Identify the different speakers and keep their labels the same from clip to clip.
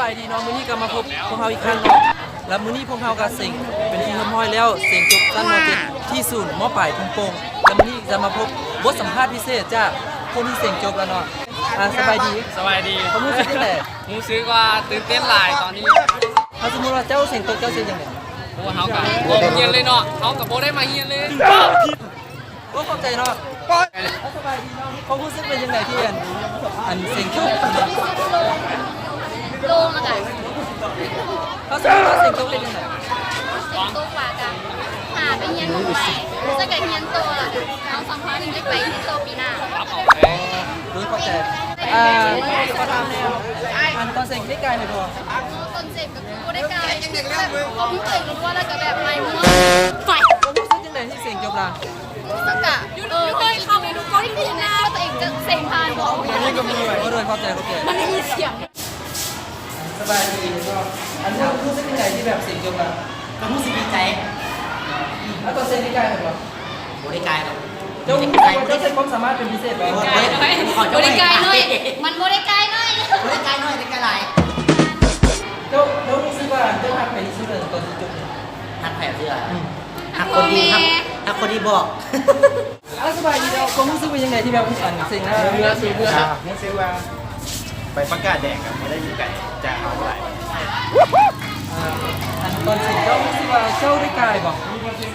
Speaker 1: ายดีน้องมื้อนี้ก็มาพบพวกเราอีกครั้งเนาะแล้วมื้อนี้พวกเราก็เซ็งเป็นที่ห้อยแล้วเซ็งจบตั้งมา7ที่ศูนย์มอปลายทุ่งโป่งแล้วมื้อนี้จะมาพบบทสัมภาษณ์พิเศษจากคนที่เซ็งจบแล้วเนาะสบายดี
Speaker 2: สบายดี
Speaker 1: เขารู้สึกยังไง
Speaker 2: มูซื้อว่าตื่นเต้นหลายตอนนี้
Speaker 1: ถ้าสมมติว่าเจ้าเซ็งตกเจ้าเซ็งยังไง
Speaker 2: โอ้เฮากับโบเฮียนเลยเนาะเฮากับโบได้มาเฮียนเลย
Speaker 1: ก็เข้าใจเนาะสบายดีเนาะเขารู้สึกเป็นยังไงที่อันเซ็งจบ
Speaker 3: โลงแล้วกัน
Speaker 1: ถ้าสมมติว่าเซ็งจบเป็นยังไง
Speaker 3: โตกว่ากันหาไปเฮียนใหม่จะเกิดเฮียนโตแล้วกันน้องสองคนนึงจะไปเฮียนโตปีหน้า
Speaker 1: รู้เข้าใจก็ทำแล้วอันตอนเซ็งได้ไกลเลยพอ
Speaker 3: ต้นเจ็บกับกูได้กลายแบบเขาเพิ่งเคยรู้ว่าแล้วก็แบบไม่มั่วไฟ
Speaker 1: เขารู้สึกยังไงที่เซ็งจบล่ะ
Speaker 3: สกัดเคยเข้าไปดูก้อนที่หน้าตัวเองจะเซ็งผ่านบอก
Speaker 1: นี่ก็มีก็โดยเข้าใจเข้าใจ
Speaker 3: มันไม่มีเสียง
Speaker 1: สบายดีก็อันนี้รู้สึกยังไงที่แบบเสียงจบล่ะ
Speaker 4: ก็รู้สึกดีใจ
Speaker 1: แล้วตอนเซ็งได้ไกลเหรอบ
Speaker 4: ริการครับ
Speaker 1: เจ้าใช้ความสามารถเป็นพิเศษไหม
Speaker 3: บริการหน่อยมันบริการหน่อย
Speaker 4: บริการน้อยบริการหลาย
Speaker 1: เจ้ารู้สึกว่าเจ้าหักไปที่สุดเลยตอนที่จบเนี่ย
Speaker 4: หักแผลเสื้อหักคนดีครับหักคนดีบอก
Speaker 1: สบายดีแล้วความรู้สึกเป็นยังไงที่แบบอันเซ็งนะ
Speaker 2: เรือซื้อเรือ
Speaker 5: นี่ซื้อว่าไปประกาศแดงครับไม่ได้อยู่ไก่จะเอาเท่าไหร่
Speaker 1: อันตอนเซ็งเจ้ารู้สึกว่าเจ้าได้ไกลบอก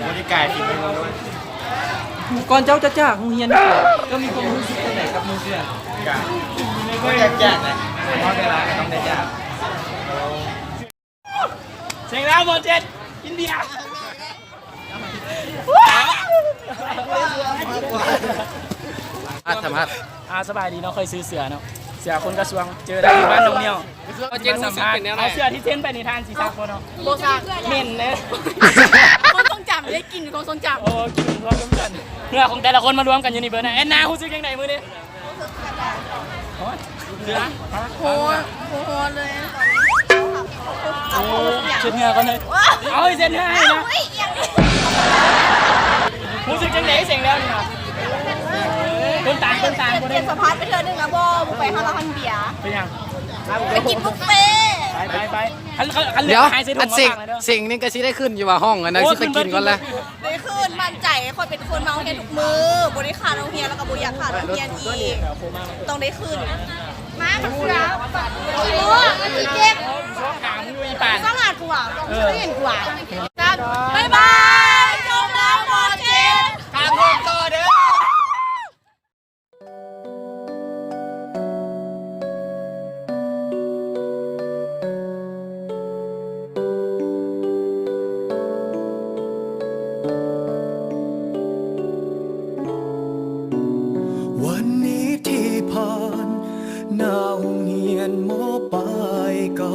Speaker 5: บริการที่เป็นด้วย
Speaker 1: ก่อนเจ้าจะจากโรงเรียนก็มีความรู้สึกยังไงกับมือเพื่อน
Speaker 5: การก็ยากๆนะเพราะเวลาก็ต้องได้ยาก
Speaker 2: เสียงแล้วบอลเจ็ดอินเดีย
Speaker 1: สามารถ
Speaker 2: สบายดีเนาะเคยซื้อเสือเนาะเสือคนกระทรวงเจอได้ที่บ้านน้องเนียวเจนสัมภาษณ์เอาเสือที่เจนไปในทานสีสักคนเนาะ
Speaker 3: โบซัก
Speaker 2: เหม็นเลย
Speaker 3: คนทรงจำได้กินคนทรงจำ
Speaker 2: โอ้กินพร้อมกันเนื้อของแต่ละคนมารวมกันอยู่ในเบอร์นะแอนนาคุณซื้อยังไงมือนี่เสือ
Speaker 3: โหเลย
Speaker 2: ชุดเนื้อกันเลยเอาเส้นเนื้อให้นะคุณซื้อยังไงเสียงแล้วนี่นะคนต่างคนต่างคน
Speaker 3: เปลี่ยนสะพานไปเธอหนึ่งนะโบบุไปห้าร้อยพันเบียร์
Speaker 2: เป็นยัง
Speaker 3: ไปกินบุฟเฟ่ต์
Speaker 2: ไป
Speaker 6: เดี๋ยว
Speaker 2: ให้
Speaker 6: อันสิ่งนี้ก็สิได้ขึ้นอยู่ว่าห้องอันนั้นสิไปกินก่อนแล้ว
Speaker 3: ได้คืนมั่นใจคอยเป็นคนเมาเฮียนทุกมือบริขาดโรงเรียนแล้วก็บริยาขาดโรงเรียนอีกต้องได้คืนมาครับกี่โมงอันนี้เจ็บ
Speaker 2: ถามอยู่อีป่าน
Speaker 3: ต้องงานกูอ่ะไม่เห็นกูอ่ะครับบ๊ายบายจบแล้วหมดเจ็บ
Speaker 2: การโดนต่อเด้อ
Speaker 7: วันนี้ที่ผ่านหน้าห้องเรียนมอปลายเก่า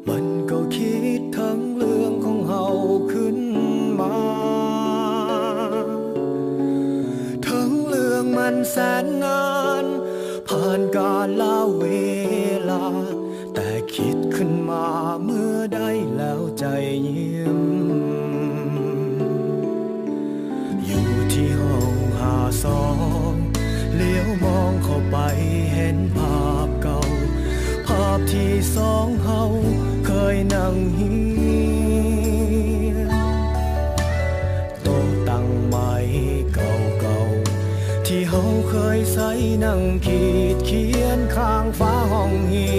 Speaker 7: มันก็คิดทั้งเรื่องของเฮาขึ้นมา ทั้งเรื่องมันแสนงานผ่านกาลเวลา แต่คิดขึ้นมาเมื่อได้แล้วใจยิ้ม อยู่ที่ห้อง52เลี้ยวมองเข้าไปเห็นภาพเก่า ภาพที่สองเฮาเคยนั่งเฮียนโต๊ะตั้งไม้เก่าๆที่เฮาเคยใส่นั่งขีดเขียนข้างฟ้าห้องเฮี